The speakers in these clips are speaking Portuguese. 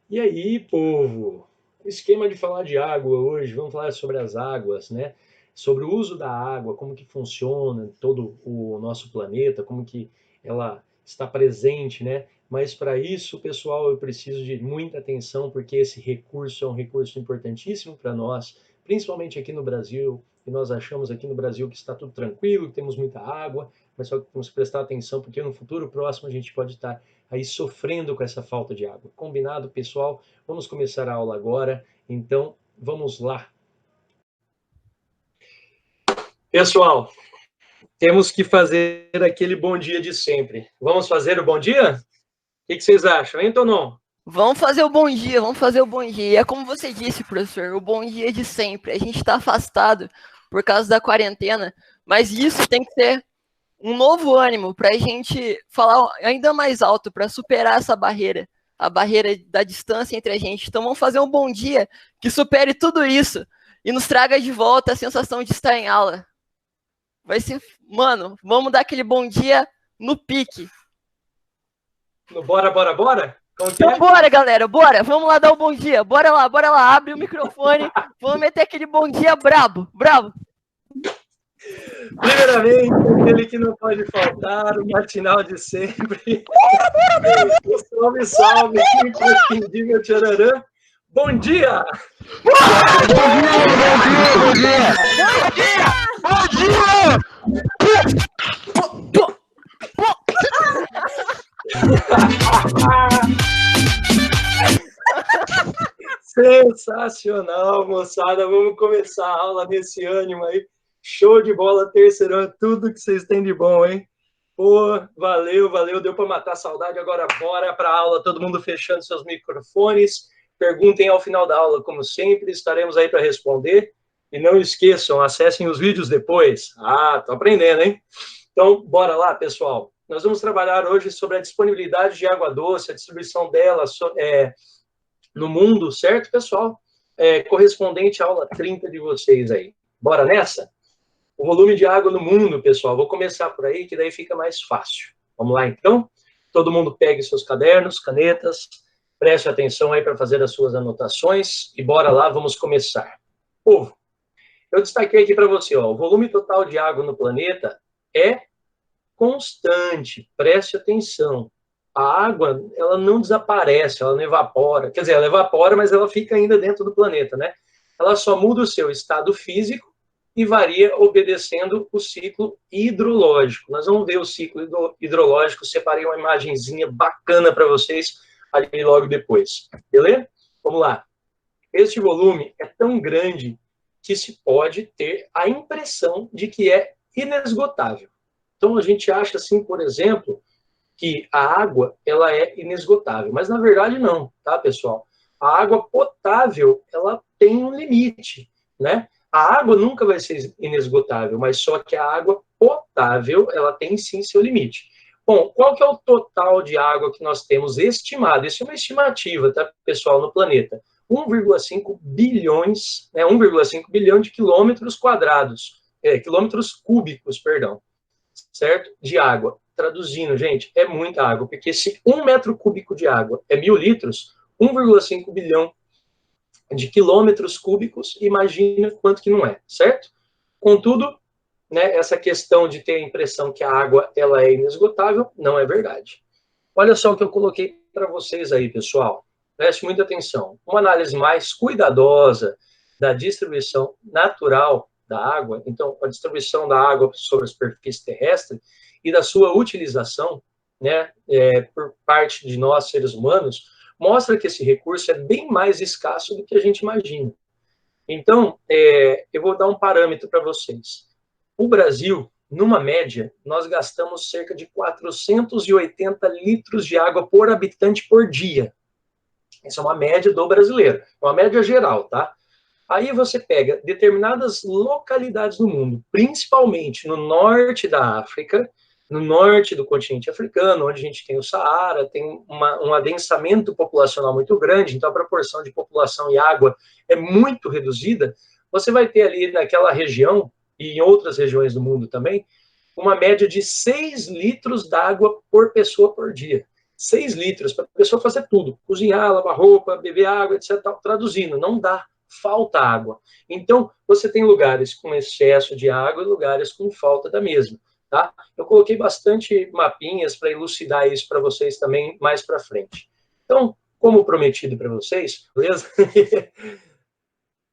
E aí, povo? O esquema de falar de água hoje, vamos falar sobre as águas, né? Sobre o uso da água, como que funciona todo o nosso planeta, como que ela está presente, né? Mas para isso, pessoal, eu preciso de muita atenção, porque esse recurso é um recurso importantíssimo para nós, principalmente aqui no Brasil, e nós achamos aqui no Brasil que está tudo tranquilo, que temos muita água, mas só que temos que prestar atenção, porque no futuro próximo a gente pode estar aí sofrendo com essa falta de água. Combinado, pessoal? Vamos começar a aula agora, então vamos lá. Pessoal, temos que fazer aquele bom dia de sempre. Vamos fazer o bom dia? O que vocês acham, hein, Tonon? Vamos fazer o bom dia, vamos fazer o bom dia. É como você disse, professor, o bom dia de sempre. A gente está afastado por causa da quarentena, mas isso tem que ser um novo ânimo para a gente falar ainda mais alto, para superar essa barreira, a barreira da distância entre a gente. Então vamos fazer um bom dia que supere tudo isso e nos traga de volta a sensação de estar em aula. Vai ser, mano, vamos dar aquele bom dia no pique. No bora, bora, bora? Então bora, galera, bora, vamos lá dar o bom dia, bora lá, abre o microfone, vamos meter aquele bom dia brabo, bravo. Primeiramente, aquele que não pode faltar, o matinal de sempre. Salve, salve, imprescindível tchararã. Bom dia! Bom Sensacional, moçada. Vamos começar a aula nesse ânimo aí. Show de bola, terceirão, tudo que vocês têm de bom, hein? Pô, valeu, valeu, deu para matar a saudade. Agora bora para a aula, todo mundo fechando seus microfones. Perguntem ao final da aula, como sempre, estaremos aí para responder. E não esqueçam, acessem os vídeos depois. Ah, tô aprendendo, hein? Então, bora lá, pessoal. Nós vamos trabalhar hoje sobre a disponibilidade de água doce, a distribuição dela no mundo, certo, pessoal? Correspondente à aula 30 de vocês aí. Bora nessa? O volume de água no mundo, pessoal, vou começar por aí, que daí fica mais fácil. Vamos lá, então? Todo mundo pegue seus cadernos, canetas, preste atenção aí para fazer as suas anotações e bora lá, vamos começar. Povo, eu destaquei aqui para você, ó, o volume total de água no planeta é constante, preste atenção. A água, ela não desaparece, ela não evapora. Quer dizer, ela evapora, mas ela fica ainda dentro do planeta, né? Ela só muda o seu estado físico e varia obedecendo o ciclo hidrológico. Nós vamos ver o ciclo hidrológico, separei uma imagenzinha bacana para vocês ali logo depois. Beleza? Vamos lá. Este volume é tão grande que se pode ter a impressão de que é inesgotável. Então, a gente acha assim, por exemplo, que a água ela é inesgotável, mas na verdade não, tá, pessoal? A água potável ela tem um limite, né? A água nunca vai ser inesgotável, mas só que a água potável ela tem sim seu limite. Bom, qual que é o total de água que nós temos estimado? Isso é uma estimativa, tá, pessoal, no planeta. 1,5 bilhões, 1,5 bilhão de quilômetros quadrados, quilômetros cúbicos, perdão, certo? De água. Traduzindo, gente, é muita água, porque se 1 metro cúbico de água é 1.000 litros, 1,5 bilhão de quilômetros cúbicos, imagina quanto que não é, certo? Contudo, né, essa questão de ter a impressão que a água ela é inesgotável, não é verdade. Olha só o que eu coloquei para vocês aí, pessoal. Preste muita atenção. Uma análise mais cuidadosa da distribuição natural da água, então, a distribuição da água sobre a superfície terrestre e da sua utilização, né, por parte de nós, seres humanos, mostra que esse recurso é bem mais escasso do que a gente imagina. Então, eu vou dar um parâmetro para vocês. O Brasil, numa média, nós gastamos cerca de 480 litros de água por habitante por dia. Essa é uma média do brasileiro, é uma média geral, tá? Aí você pega determinadas localidades do mundo, principalmente no norte da África, no norte do continente africano, onde a gente tem o Saara, tem um adensamento populacional muito grande, então a proporção de população e água é muito reduzida. Você vai ter ali naquela região, e em outras regiões do mundo também, uma média de 6 litros d'água por pessoa por dia. 6 litros para a pessoa fazer tudo, cozinhar, lavar roupa, beber água, etc. Traduzindo, não dá, falta água. Então, você tem lugares com excesso de água e lugares com falta da mesma. Tá? Eu coloquei bastante mapinhas para elucidar isso para vocês também mais para frente. Então, como prometido para vocês, beleza?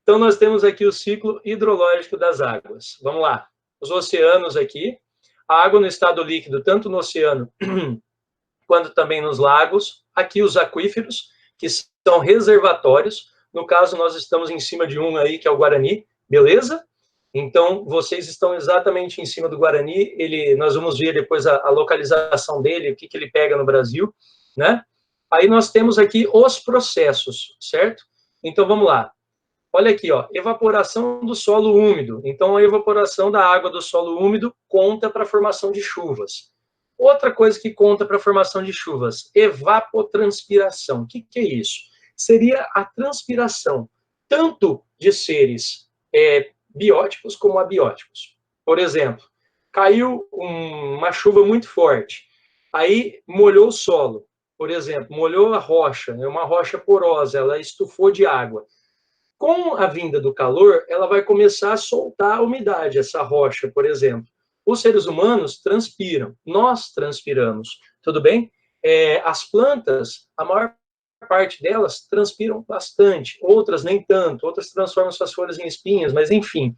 Então, nós temos aqui o ciclo hidrológico das águas. Vamos lá. Os oceanos aqui. A água no estado líquido, tanto no oceano quanto também nos lagos. Aqui os aquíferos, que são reservatórios. No caso, nós estamos em cima de um aí, que é o Guarani. Beleza? Então, vocês estão exatamente em cima do Guarani. Nós vamos ver depois a localização dele, o que ele pega no Brasil, né? Aí nós temos aqui os processos, certo? Então, vamos lá. Olha aqui, ó, evaporação do solo úmido. Então, a evaporação da água do solo úmido conta para a formação de chuvas. Outra coisa que conta para a formação de chuvas, evapotranspiração. O que é isso? Seria a transpiração, tanto de seres bióticos como abióticos. Por exemplo, caiu uma chuva muito forte, aí molhou o solo, por exemplo, molhou a rocha, é uma rocha porosa, ela estufou de água. Com a vinda do calor, ela vai começar a soltar a umidade, essa rocha, por exemplo. Os seres humanos transpiram, nós transpiramos, tudo bem? As plantas, a maior parte delas transpiram bastante, outras nem tanto, outras transformam suas folhas em espinhas, mas enfim.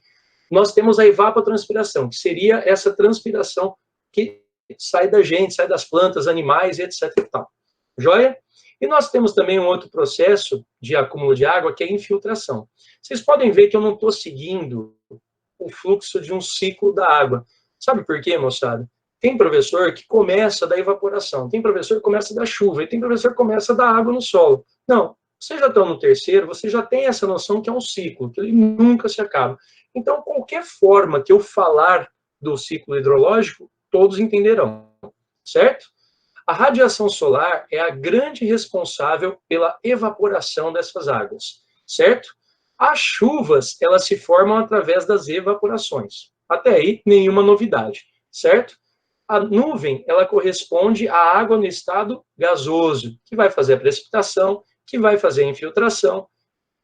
Nós temos a evapotranspiração, que seria essa transpiração que sai da gente, sai das plantas, animais, etc. e tal. Joia? E nós temos também um outro processo de acúmulo de água, que é a infiltração. Vocês podem ver que eu não estou seguindo o fluxo de um ciclo da água. Sabe por quê, moçada? Tem professor que começa da evaporação, tem professor que começa da chuva, e tem professor que começa da água no solo. Não, vocês já estão no terceiro, você já tem essa noção que é um ciclo, que ele nunca se acaba. Então, qualquer forma que eu falar do ciclo hidrológico, todos entenderão, certo? A radiação solar é a grande responsável pela evaporação dessas águas, certo? As chuvas, elas se formam através das evaporações. Até aí, nenhuma novidade, certo? A nuvem, ela corresponde à água no estado gasoso, que vai fazer a precipitação, que vai fazer a infiltração,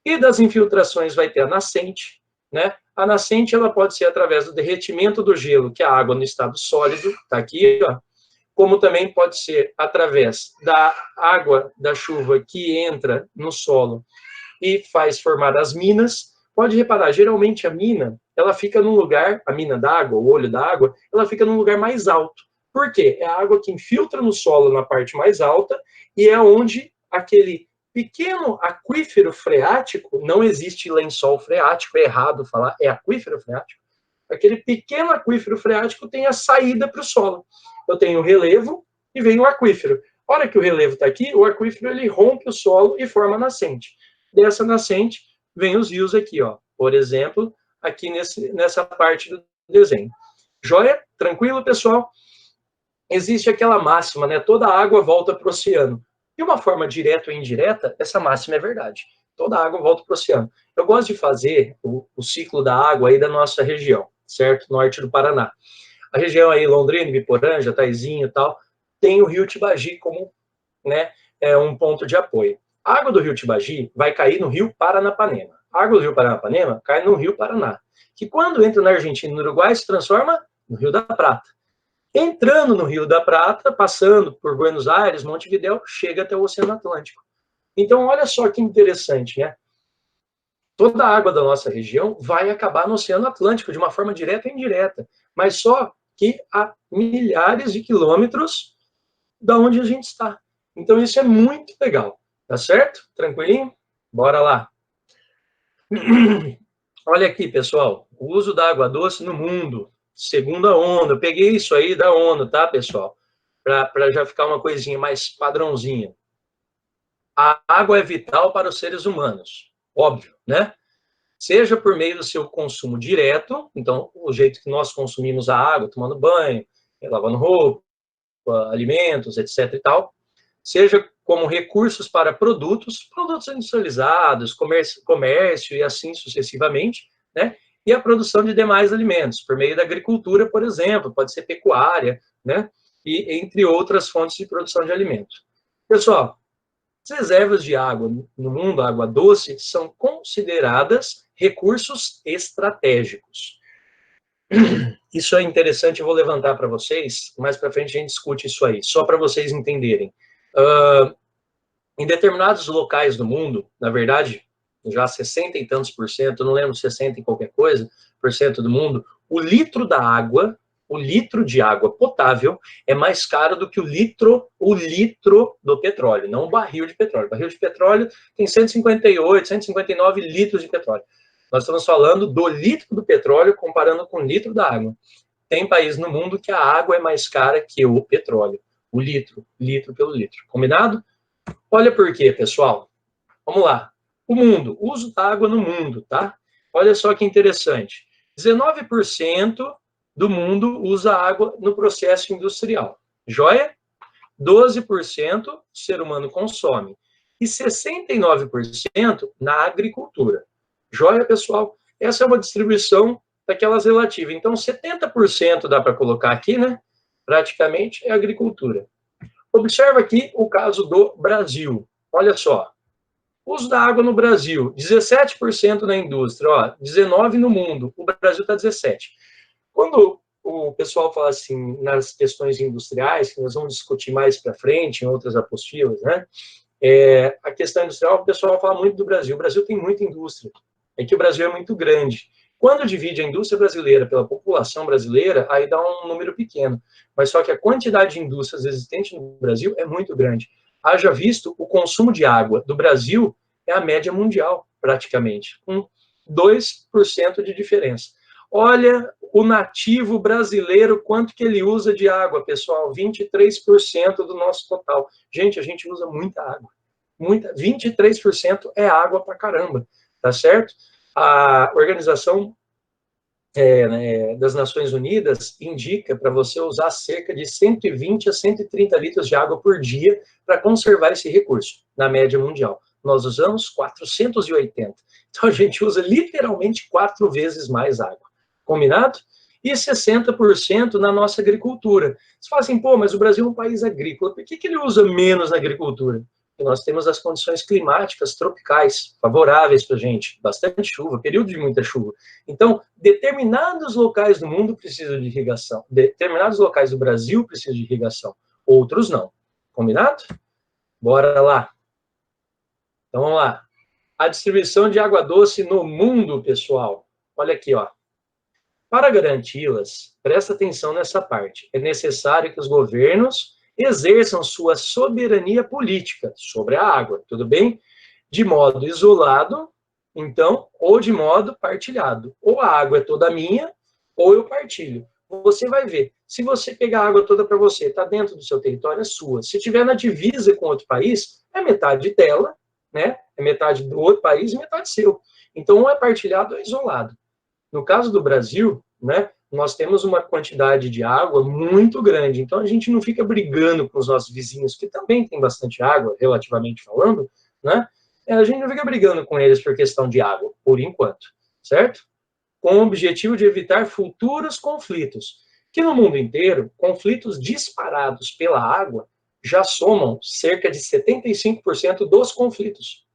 e das infiltrações vai ter a nascente, né? A nascente, ela pode ser através do derretimento do gelo, que é a água no estado sólido, tá aqui, ó, como também pode ser através da água da chuva que entra no solo e faz formar as minas. Pode reparar, geralmente a mina, ela fica num lugar, a mina d'água, o olho da água, ela fica num lugar mais alto. Por quê? É a água que infiltra no solo na parte mais alta e é onde aquele pequeno aquífero freático, não existe lençol freático, é errado falar, é aquífero freático, aquele pequeno aquífero freático tem a saída para o solo. Eu tenho o relevo e vem o aquífero. A hora que o relevo está aqui, o aquífero ele rompe o solo e forma a nascente. Dessa nascente, vem os rios aqui, ó. Por exemplo, aqui nessa parte do desenho. Joia? Tranquilo, pessoal? Existe aquela máxima, né? Toda água volta para o oceano. De uma forma direta ou indireta, essa máxima é verdade. Toda água volta para o oceano. Eu gosto de fazer o ciclo da água aí da nossa região, certo? Norte do Paraná. A região aí, Londrina, Biporã, Jataizinho e tal, tem o rio Tibagi como, né, um ponto de apoio. A água do rio Tibagi vai cair no rio Paranapanema. A água do rio Paranapanema cai no rio Paraná, que quando entra na Argentina e no Uruguai se transforma no Rio da Prata. Entrando no Rio da Prata, passando por Buenos Aires, Montevidéu, chega até o Oceano Atlântico. Então, olha só que interessante, né? Toda a água da nossa região vai acabar no Oceano Atlântico, de uma forma direta ou indireta, mas só que a milhares de quilômetros da onde a gente está. Então, isso é muito legal, tá certo? Tranquilinho? Bora lá. Olha aqui, pessoal, o uso da água doce no mundo, segundo a ONU. Eu peguei isso aí da ONU, tá, pessoal? Para já ficar uma coisinha mais padrãozinha. A água é vital para os seres humanos, óbvio, né? Seja por meio do seu consumo direto, então, o jeito que nós consumimos a água, tomando banho, lavando roupa, alimentos, etc. e tal, seja como recursos para produtos industrializados, comércio e assim sucessivamente, né? E a produção de demais alimentos, por meio da agricultura, por exemplo, pode ser pecuária, né? E entre outras fontes de produção de alimento. Pessoal, as reservas de água no mundo, água doce, são consideradas recursos estratégicos. Isso é interessante, eu vou levantar para vocês, mais para frente a gente discute isso aí, só para vocês entenderem. Em determinados locais do mundo, na verdade, já 60 e tantos por cento, não lembro, 60 e qualquer coisa, por cento do mundo, o litro de água potável é mais caro do que o litro do petróleo, não o barril de petróleo. O barril de petróleo tem 158, 159 litros de petróleo. Nós estamos falando do litro do petróleo comparando com o litro da água. Tem país no mundo que a água é mais cara que o petróleo. O litro pelo litro. Combinado? Olha por quê, pessoal. Vamos lá. O mundo, uso da água no mundo, tá? Olha só que interessante. 19% do mundo usa água no processo industrial. Joia? 12% o ser humano consome. E 69% na agricultura. Joia, pessoal? Essa é uma distribuição daquelas relativas. Então, 70% dá para colocar aqui, né? Praticamente é agricultura. Observa aqui o caso do Brasil. Olha só. Uso da água no Brasil, 17% na indústria, ó, 19% no mundo. O Brasil está 17%. Quando o pessoal fala assim, nas questões industriais, que nós vamos discutir mais para frente, em outras apostilas, né? A questão industrial, o pessoal fala muito do Brasil. O Brasil tem muita indústria. É que o Brasil é muito grande. Quando divide a indústria brasileira pela população brasileira, aí dá um número pequeno. Mas só que a quantidade de indústrias existentes no Brasil é muito grande. Haja visto, o consumo de água do Brasil é a média mundial, praticamente, com 2% de diferença. Olha o nativo brasileiro, quanto que ele usa de água, pessoal, 23% do nosso total. Gente, a gente usa muita água. 23% é água pra caramba, tá certo? A Organização das Nações Unidas indica para você usar cerca de 120 a 130 litros de água por dia para conservar esse recurso, na média mundial. Nós usamos 480. Então, a gente usa literalmente 4 vezes mais água. Combinado? E 60% na nossa agricultura. Você fala assim, pô, mas o Brasil é um país agrícola, por que ele usa menos na agricultura? Porque nós temos as condições climáticas tropicais favoráveis para a gente, bastante chuva, período de muita chuva. Então, determinados locais do mundo precisam de irrigação, determinados locais do Brasil precisam de irrigação, outros não. Combinado? Bora lá. Então, vamos lá. A distribuição de água doce no mundo, pessoal. Olha aqui, ó. Para garanti-las, presta atenção nessa parte. É necessário que os governos exerçam sua soberania política sobre a água, tudo bem? De modo isolado, então, ou de modo partilhado. Ou a água é toda minha, ou eu partilho. Você vai ver. Se você pegar a água toda para você, está dentro do seu território, é sua. Se estiver na divisa com outro país, é metade dela, né? É metade do outro país e metade seu. Então, ou é partilhado ou é isolado. No caso do Brasil, né, nós temos uma quantidade de água muito grande, então a gente não fica brigando com os nossos vizinhos, que também tem bastante água, relativamente falando, né? A gente não fica brigando com eles por questão de água, por enquanto, certo? Com o objetivo de evitar futuros conflitos, que no mundo inteiro, conflitos disparados pela água já somam cerca de 75% dos conflitos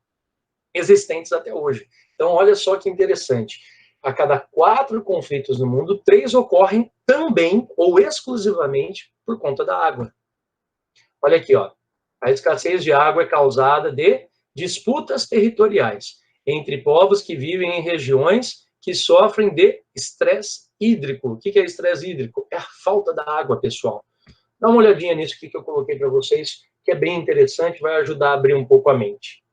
existentes até hoje. Então, olha só que interessante. A cada 4 conflitos no mundo, 3 ocorrem também ou exclusivamente por conta da água. Olha aqui, ó. A escassez de água é causada de disputas territoriais entre povos que vivem em regiões que sofrem de estresse hídrico. O que é estresse hídrico? É a falta da água, pessoal. Dá uma olhadinha nisso que eu coloquei para vocês, que é bem interessante, vai ajudar a abrir um pouco a mente.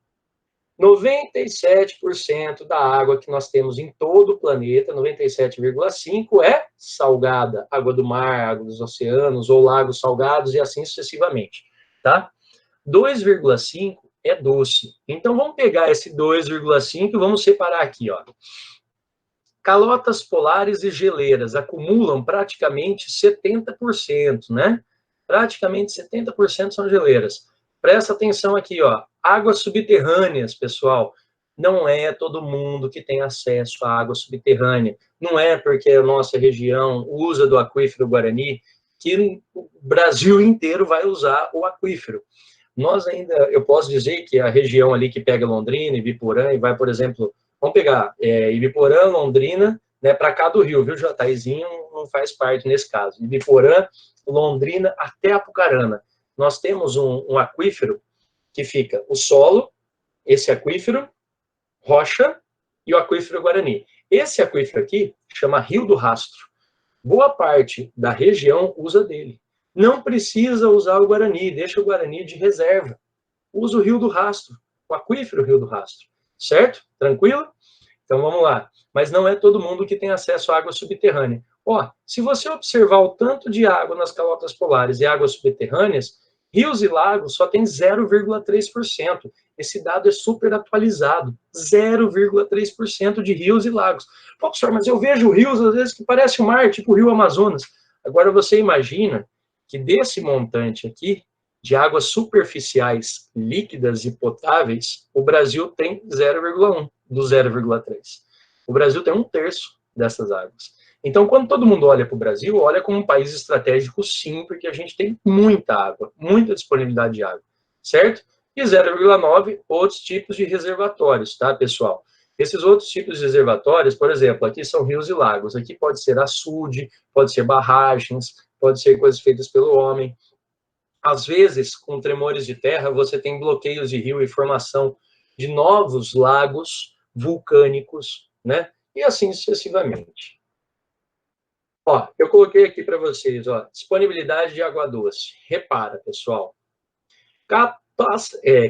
97% da água que nós temos em todo o planeta, 97,5%, é salgada. Água do mar, água dos oceanos, ou lagos salgados, e assim sucessivamente, tá? 2,5% é doce. Então, vamos pegar esse 2,5% e vamos separar aqui, ó. Calotas polares e geleiras acumulam praticamente 70%, né? Praticamente 70% são geleiras. Presta atenção aqui, ó. Águas subterrâneas, pessoal. Não é todo mundo que tem acesso à água subterrânea. Não é porque a nossa região usa do aquífero Guarani que o Brasil inteiro vai usar o aquífero. nós ainda, eu posso dizer que a região ali que pega Londrina, Ibiporã, e vai, por exemplo, vamos pegar Ibiporã, Londrina, né, para cá do Rio, viu, Jataizinho não faz parte nesse caso. Ibiporã, Londrina, até Apucarana. Nós temos um aquífero que fica o solo, esse aquífero, rocha e o aquífero Guarani. Esse aquífero aqui chama Rio do Rastro. Boa parte da região usa dele. Não precisa usar o Guarani, deixa o Guarani de reserva. Usa o Rio do Rastro, o aquífero Rio do Rastro. Certo? Tranquilo? Então vamos lá. Mas não é todo mundo que tem acesso à água subterrânea. Ó, se você observar o tanto de água nas calotas polares e águas subterrâneas, rios e lagos só tem 0,3%. Esse dado é super atualizado. 0,3% de rios e lagos. Pô, professor, mas eu vejo rios, às vezes, que parece um mar, tipo o Rio Amazonas. Agora, você imagina que desse montante aqui, de águas superficiais, líquidas e potáveis, o Brasil tem 0,1 do 0,3. O Brasil tem 1/3 dessas águas. Então, quando todo mundo olha para o Brasil, olha como um país estratégico, sim, porque a gente tem muita água, muita disponibilidade de água, certo? E 0,9 outros tipos de reservatórios, tá, pessoal? Esses outros tipos de reservatórios, por exemplo, aqui são rios e lagos. Aqui pode ser açude, pode ser barragens, pode ser coisas feitas pelo homem. Às vezes, com tremores de terra, você tem bloqueios de rio e formação de novos lagos vulcânicos, né? E assim sucessivamente. Ó, eu coloquei aqui para vocês, ó, disponibilidade de água doce. Repara, pessoal,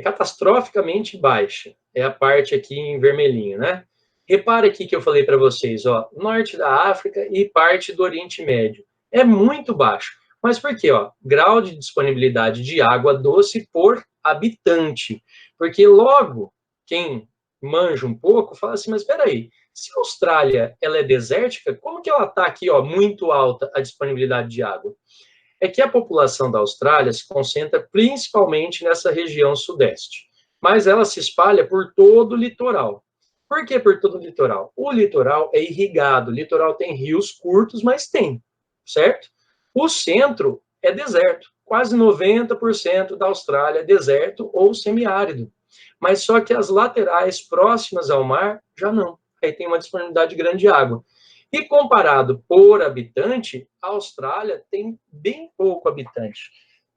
catastroficamente baixa. É a parte aqui em vermelhinho, né? Repara aqui que eu falei para vocês, ó, norte da África e parte do Oriente Médio. É muito baixo. Mas por quê? Ó? Grau de disponibilidade de água doce por habitante. Porque logo, quem manja um pouco, fala assim, mas espera aí, se a Austrália ela é desértica, como que ela está aqui, ó, muito alta a disponibilidade de água? É que a população da Austrália se concentra principalmente nessa região sudeste, mas ela se espalha por todo o litoral. Por que por todo o litoral? O litoral é irrigado, o litoral tem rios curtos, mas tem, certo? O centro é deserto, quase 90% da Austrália é deserto ou semiárido, mas só que as laterais próximas ao mar já não. Aí tem uma disponibilidade grande de água. E comparado por habitante, a Austrália tem bem pouco habitante.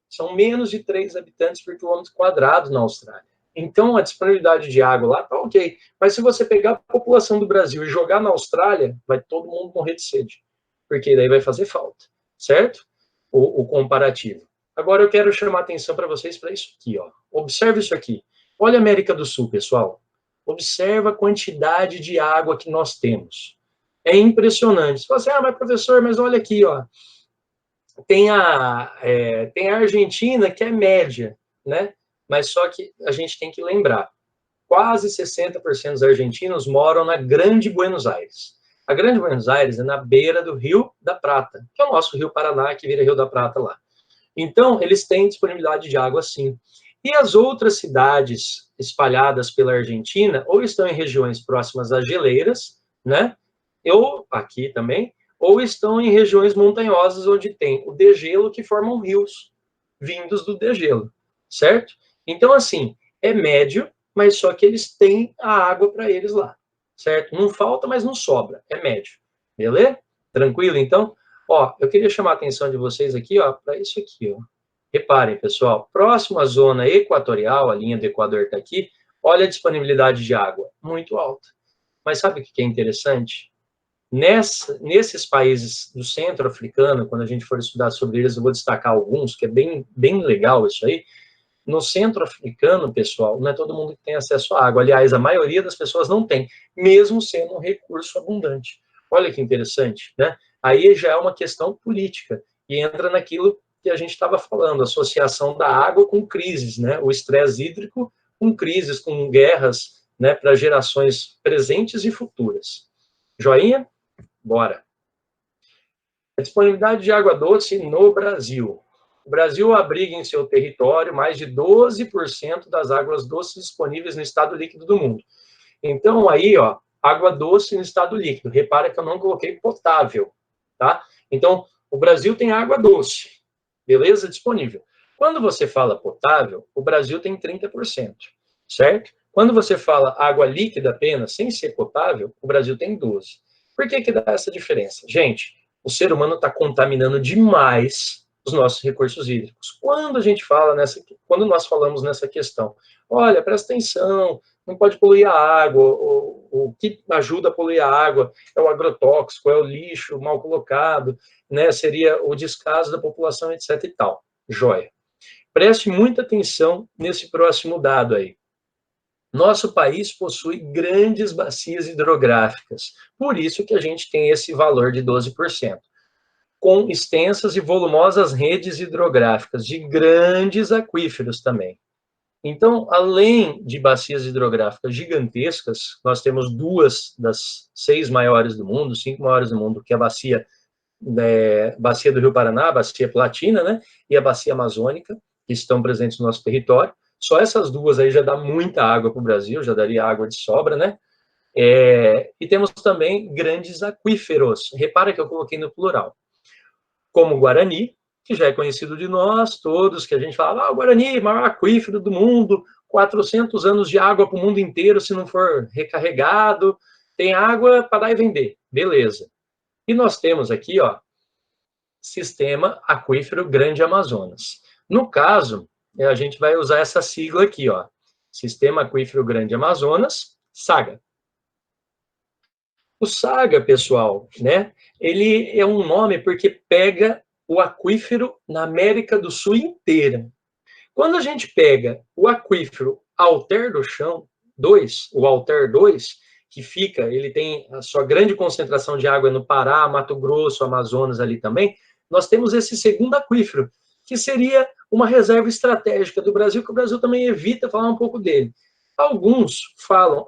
São menos de 3 habitantes por quilômetro quadrado na Austrália. Então, a disponibilidade de água lá está ok. Mas se você pegar a população do Brasil e jogar na Austrália, vai todo mundo morrer de sede. Porque daí vai fazer falta, certo? O comparativo. Agora eu quero chamar a atenção para vocês para isso aqui, ó. Observe isso aqui. Olha a América do Sul, pessoal. Observa a quantidade de água que nós temos. É impressionante. Você fala assim, mas professor, mas olha aqui, ó. Tem a Argentina, que é média, né? Mas só que a gente tem que lembrar, quase 60% dos argentinos moram na Grande Buenos Aires. A Grande Buenos Aires é na beira do Rio da Prata, que é o nosso Rio Paraná, que vira Rio da Prata lá. Então, eles têm disponibilidade de água, sim. E as outras cidades espalhadas pela Argentina, ou estão em regiões próximas às geleiras, né? Ou aqui também, ou estão em regiões montanhosas onde tem o degelo que formam rios vindos do degelo, certo? Então, assim, é médio, mas só que eles têm a água para eles lá, certo? Não falta, mas não sobra, é médio, beleza? Tranquilo, então? Ó, eu queria chamar a atenção de vocês aqui, ó, para isso aqui, ó. Reparem, pessoal, próximo à zona equatorial, a linha do Equador está aqui, olha a disponibilidade de água, muito alta. Mas sabe o que é interessante? Nesses países do centro africano, quando a gente for estudar sobre eles, eu vou destacar alguns, que é bem legal isso aí. No centro africano, pessoal, não é todo mundo que tem acesso à água. Aliás, a maioria das pessoas não tem, mesmo sendo um recurso abundante. Olha que interessante, né? Aí já é uma questão política e entra naquilo que a gente estava falando, associação da água com crises, né? O estresse hídrico com crises, com guerras, né? Para gerações presentes e futuras. Joinha? Bora. A disponibilidade de água doce no Brasil. O Brasil abriga em seu território mais de 12% das águas doces disponíveis no estado líquido do mundo. Então, aí, ó, água doce no estado líquido. Repara que eu não coloquei potável, tá? Então, o Brasil tem água doce, beleza? Disponível. Quando você fala potável, o Brasil tem 30%, certo? Quando você fala água líquida apenas, sem ser potável, o Brasil tem 12%. Por que dá essa diferença? Gente, o ser humano está contaminando demais os nossos recursos hídricos. Quando nós falamos nessa questão, olha, presta atenção, não pode poluir a água, o que ajuda a poluir a água é o agrotóxico, é o lixo mal colocado, né, seria o descaso da população, etc e tal. Joia. Preste muita atenção nesse próximo dado aí. Nosso país possui grandes bacias hidrográficas, por isso que a gente tem esse valor de 12%, com extensas e volumosas redes hidrográficas de grandes aquíferos também. Então, além de bacias hidrográficas gigantescas, nós temos 2 das 6 maiores do mundo, 5 maiores do mundo, que é a bacia do Rio Paraná, a bacia Platina, né, e a bacia amazônica, que estão presentes no nosso território. Só essas 2 aí já dá muita água para o Brasil, já daria água de sobra, né? E temos também grandes aquíferos. Repara que eu coloquei no plural. Como o Guarani, que já é conhecido de nós todos, que a gente fala, o Guarani, maior aquífero do mundo, 400 anos de água para o mundo inteiro, se não for recarregado, tem água para dar e vender. Beleza. E nós temos aqui, ó, Sistema Aquífero Grande Amazonas. No caso, a gente vai usar essa sigla aqui, ó, Sistema Aquífero Grande Amazonas, SAGA. O SAGA, pessoal, né, ele é um nome porque pega o aquífero na América do Sul inteira. Quando a gente pega o aquífero Alter do Chão 2, o Alter 2, que ele tem a sua grande concentração de água no Pará, Mato Grosso, Amazonas ali também, nós temos esse segundo aquífero, que seria uma reserva estratégica do Brasil, que o Brasil também evita falar um pouco dele. Alguns falam,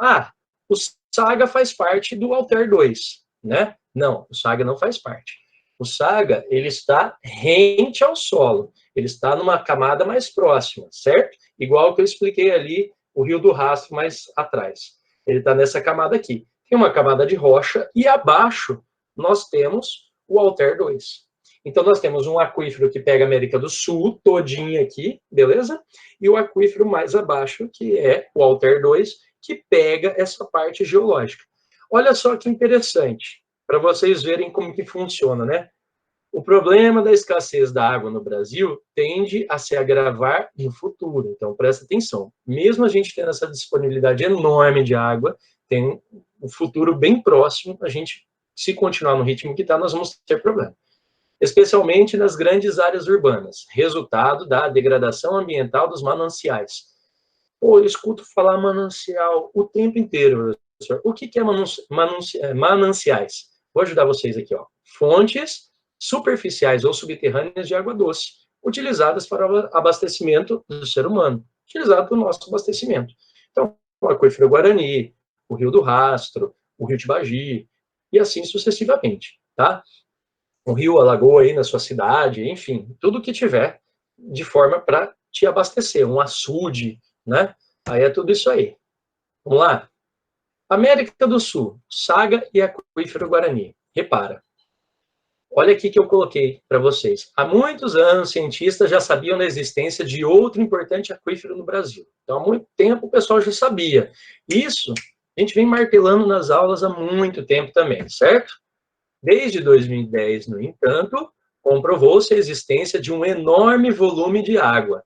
o SAGA faz parte do Alter 2, né? Não, o SAGA não faz parte. O SAGA, ele está rente ao solo, ele está numa camada mais próxima, certo? Igual que eu expliquei ali, o Rio do Rastro mais atrás. Ele está nessa camada aqui. Tem uma camada de rocha e abaixo nós temos o Alter 2. Então, nós temos um aquífero que pega a América do Sul, todinha aqui, beleza? E o aquífero mais abaixo, que é o Alter 2, que pega essa parte geológica. Olha só que interessante, para vocês verem como que funciona, né? O problema da escassez da água no Brasil tende a se agravar no futuro. Então, presta atenção. Mesmo a gente tendo essa disponibilidade enorme de água, tem um futuro bem próximo, a gente, se continuar no ritmo que está, nós vamos ter problema. Especialmente nas grandes áreas urbanas, resultado da degradação ambiental dos mananciais. Pô, eu escuto falar manancial o tempo inteiro, professor. O que é mananciais? Vou ajudar vocês aqui, ó. Fontes superficiais ou subterrâneas de água doce, utilizadas para o abastecimento do ser humano, utilizado para o nosso abastecimento. Então, o aquífero Guarani, o Rio do Rastro, o Rio Tibagi, e assim sucessivamente, tá? O rio, a lagoa aí na sua cidade, enfim, tudo que tiver de forma para te abastecer, um açude, né? Aí é tudo isso aí. Vamos lá? América do Sul, SAGA e aquífero Guarani. Repara. Olha aqui que eu coloquei para vocês. Há muitos anos, cientistas já sabiam da existência de outro importante aquífero no Brasil. Então, há muito tempo o pessoal já sabia. Isso a gente vem martelando nas aulas há muito tempo também, certo? Desde 2010, no entanto, comprovou-se a existência de um enorme volume de água,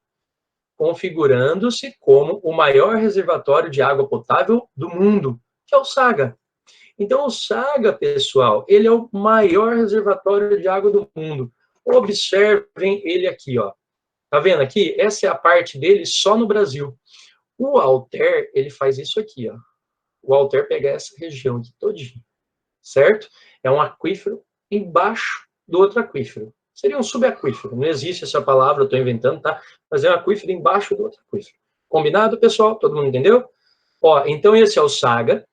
configurando-se como o maior reservatório de água potável do mundo, que é o SAGA. Então, o SAGA, pessoal, ele é o maior reservatório de água do mundo. Observem ele aqui, ó. Tá vendo aqui? Essa é a parte dele só no Brasil. O Alter, ele faz isso aqui, ó. O Alter pega essa região aqui todinha, certo? É um aquífero embaixo do outro aquífero. Seria um subaquífero. Não existe essa palavra, eu estou inventando, tá? Mas é um aquífero embaixo do outro aquífero. Combinado, pessoal? Todo mundo entendeu? Ó, então esse é o SAGA.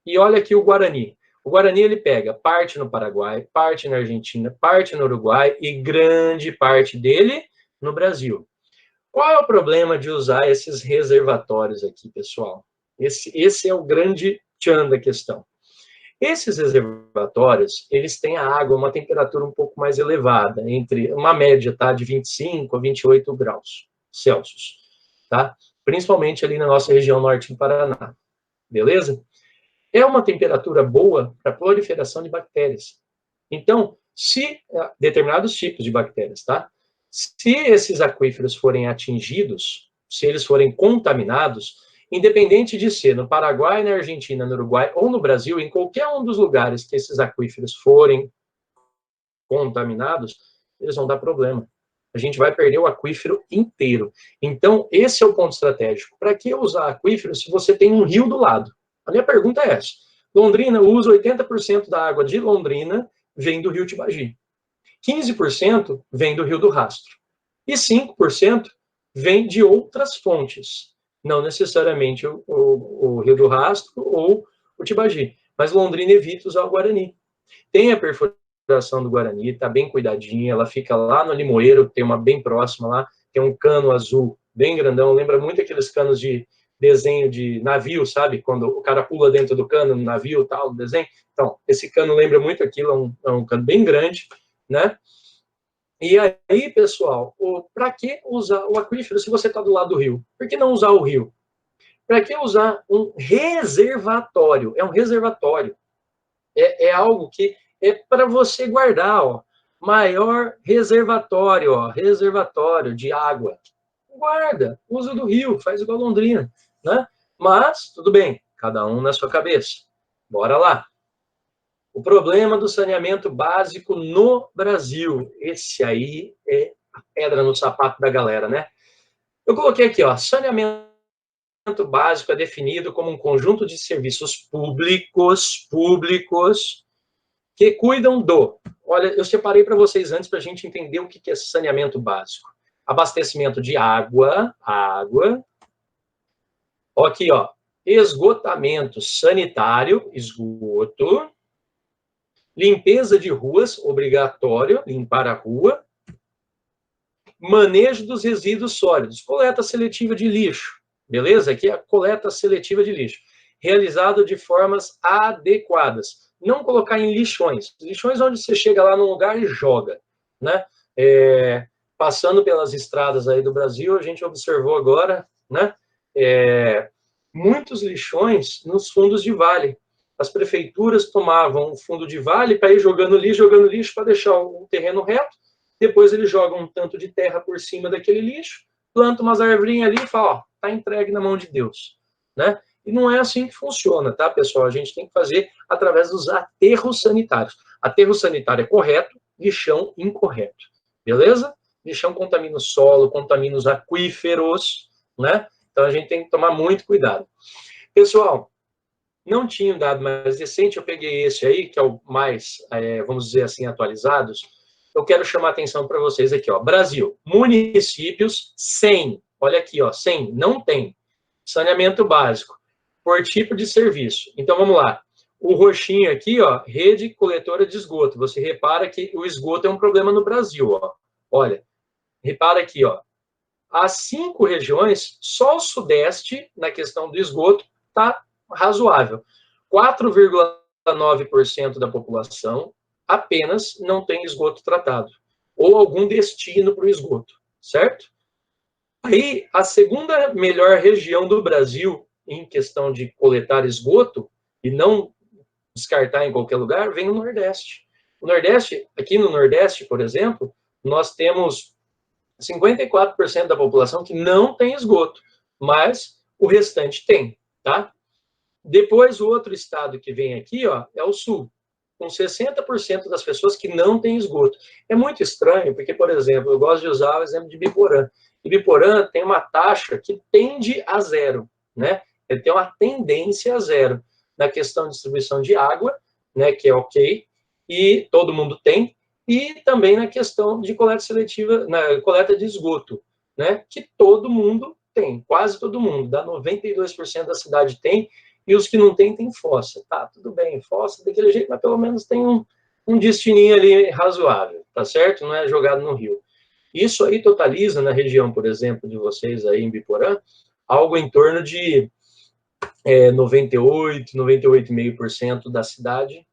E olha aqui o Guarani. O Guarani, ele pega parte no Paraguai, parte na Argentina, parte no Uruguai e grande parte dele no Brasil. Qual é o problema de usar esses reservatórios aqui, pessoal? Esse é o grande tchan da questão. Esses reservatórios, eles têm a água a uma temperatura um pouco mais elevada, entre uma média, tá, de 25 a 28 graus Celsius, tá? Principalmente ali na nossa região norte do Paraná, beleza? É uma temperatura boa para proliferação de bactérias. Então, se determinados tipos de bactérias, tá? Se esses aquíferos forem atingidos, se eles forem contaminados, independente de ser no Paraguai, na Argentina, no Uruguai ou no Brasil, em qualquer um dos lugares que esses aquíferos forem contaminados, eles vão dar problema. A gente vai perder o aquífero inteiro. Então, esse é o ponto estratégico. Para que usar aquífero se você tem um rio do lado? A minha pergunta é essa. Londrina usa 80% da água de Londrina vem do rio Tibagi. 15% vem do rio do Rastro. E 5% vem de outras fontes. Não necessariamente o rio do Rastro ou o Tibagi. Mas Londrina evita usar o Guarani. Tem a perfuração do Guarani, está bem cuidadinha, ela fica lá no Limoeiro, tem uma bem próxima lá, tem um cano azul bem grandão, lembra muito aqueles canos de desenho de navio, sabe? Quando o cara pula dentro do cano, no navio e tal, desenho. Então, esse cano lembra muito aquilo, é um cano bem grande, né? E aí, pessoal, para que usar o aquífero se você está do lado do rio? Por que não usar o rio? Para que usar um reservatório? É um reservatório. É algo que é para você guardar, ó. Maior reservatório, ó, reservatório de água. Guarda, usa do rio, faz igual Londrina, né? Mas, tudo bem, cada um na sua cabeça. Bora lá. O problema do saneamento básico no Brasil. Esse aí é a pedra no sapato da galera, né? Eu coloquei aqui, ó, saneamento básico é definido como um conjunto de serviços públicos que cuidam do... Olha, eu separei para vocês antes para a gente entender o que é saneamento básico. Abastecimento de água. Aqui, ó, esgotamento sanitário, esgoto. Limpeza de ruas, obrigatório, limpar a rua. Manejo dos resíduos sólidos, coleta seletiva de lixo. Beleza? Aqui é a coleta seletiva de lixo. Realizado de formas adequadas. Não colocar em lixões. Lixões onde você chega lá num lugar e joga, né? Passando pelas estradas aí do Brasil, a gente observou agora, né? Muitos lixões nos fundos de vale. As prefeituras tomavam o fundo de vale para ir jogando lixo para deixar o terreno reto. Depois eles jogam um tanto de terra por cima daquele lixo, plantam umas arvorinhas ali e falam, ó, tá entregue na mão de Deus, né? E não é assim que funciona, tá, pessoal? A gente tem que fazer através dos aterros sanitários. Aterro sanitário é correto, lixão incorreto, beleza? Lixão contamina o solo, contamina os aquíferos, né? Então a gente tem que tomar muito cuidado. Pessoal, não tinha um dado mais recente, eu peguei esse aí, que é o mais, vamos dizer assim, atualizados. Eu quero chamar a atenção para vocês aqui, ó. Brasil, municípios 100. Olha aqui, ó, 100, não tem. Saneamento básico, por tipo de serviço. Então, vamos lá. O roxinho aqui, ó, rede coletora de esgoto. Você repara que o esgoto é um problema no Brasil, ó. Olha, repara aqui, ó. As 5 regiões, só o Sudeste, na questão do esgoto, está razoável. 4,9% da população apenas não tem esgoto tratado, ou algum destino para o esgoto, certo? Aí, a segunda melhor região do Brasil, em questão de coletar esgoto, e não descartar em qualquer lugar, vem o Nordeste. O Nordeste, aqui no Nordeste, por exemplo, nós temos 54% da população que não tem esgoto, mas o restante tem, tá? Depois, o outro estado que vem aqui, ó, é o Sul, com 60% das pessoas que não têm esgoto. É muito estranho, porque, por exemplo, eu gosto de usar o exemplo de Biporã. E Biporã tem uma taxa que tende a zero, né? Ele tem uma tendência a zero na questão de distribuição de água, né, que é ok, e todo mundo tem, e também na questão de coleta seletiva, na coleta de esgoto, né, que todo mundo tem, quase todo mundo, dá 92% da cidade tem, e os que não tem fossa. Tá, tudo bem, fossa daquele jeito, mas pelo menos tem um destininho ali razoável, tá certo? Não é jogado no rio. Isso aí totaliza na região, por exemplo, de vocês aí em Biporã, algo em torno de 98, 98,5% da cidade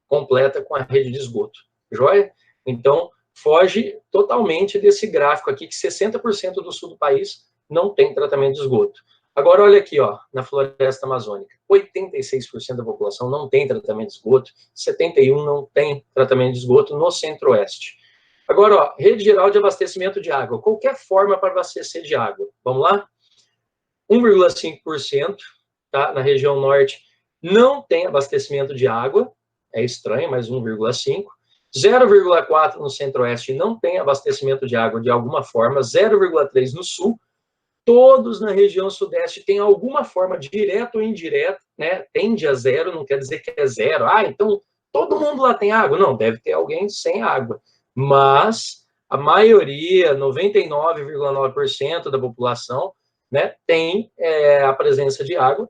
completa com a rede de esgoto. Joia? Então, foge totalmente desse gráfico aqui, que 60% do sul do país não tem tratamento de esgoto. Agora, olha aqui, ó, na floresta amazônica, 86% da população não tem tratamento de esgoto, 71% não tem tratamento de esgoto no centro-oeste. Agora, ó, rede geral de abastecimento de água, qualquer forma para abastecer de água. Vamos lá? 1,5%, tá? Na região norte não tem abastecimento de água, é estranho, mas 1,5%. 0,4% no centro-oeste não tem abastecimento de água de alguma forma, 0,3% no sul. Todos na região sudeste têm alguma forma, direta ou indireta, né? Tende a zero, não quer dizer que é zero. Ah, então todo mundo lá tem água? Não, deve ter alguém sem água. Mas a maioria, 99,9% da população, né, tem a presença de água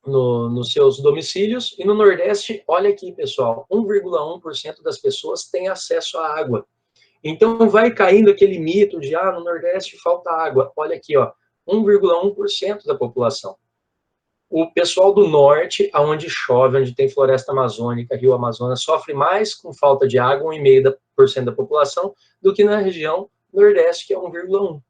nos seus domicílios. E no Nordeste, olha aqui, pessoal, 1,1% das pessoas têm acesso à água. Então, vai caindo aquele mito de, no Nordeste falta água. Olha aqui, ó, 1,1% da população. O pessoal do Norte, onde chove, onde tem floresta amazônica, Rio Amazonas, sofre mais com falta de água, 1,5% da população, do que na região Nordeste, que é 1,1%.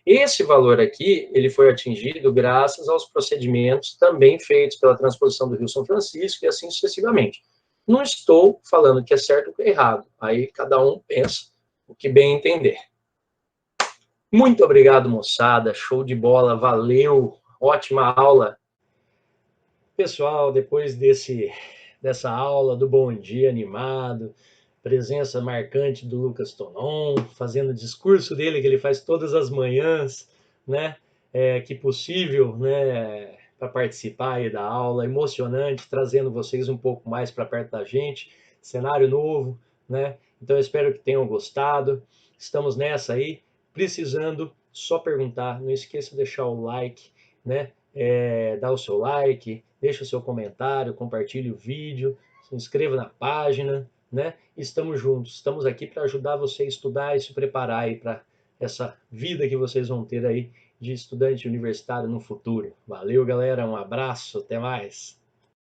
Esse valor aqui, ele foi atingido graças aos procedimentos também feitos pela transposição do Rio São Francisco e assim sucessivamente. Não estou falando que é certo ou que é errado, aí cada um pensa o que bem entender. Muito obrigado, moçada, show de bola, valeu, ótima aula. Pessoal, depois dessa aula do Bom Dia animado, presença marcante do Lucas Tonon, fazendo o discurso dele, que ele faz todas as manhãs, né? Que possível, né? Para participar aí da aula, emocionante, trazendo vocês um pouco mais para perto da gente, cenário novo, né? Então eu espero que tenham gostado. Estamos nessa aí, precisando, só perguntar, não esqueça de deixar o like, né? Dá o seu like, deixa o seu comentário, compartilhe o vídeo, se inscreva na página, né? Estamos juntos, estamos aqui para ajudar você a estudar e se preparar aí para essa vida que vocês vão ter aí de estudante universitário no futuro. Valeu, galera, um abraço, até mais!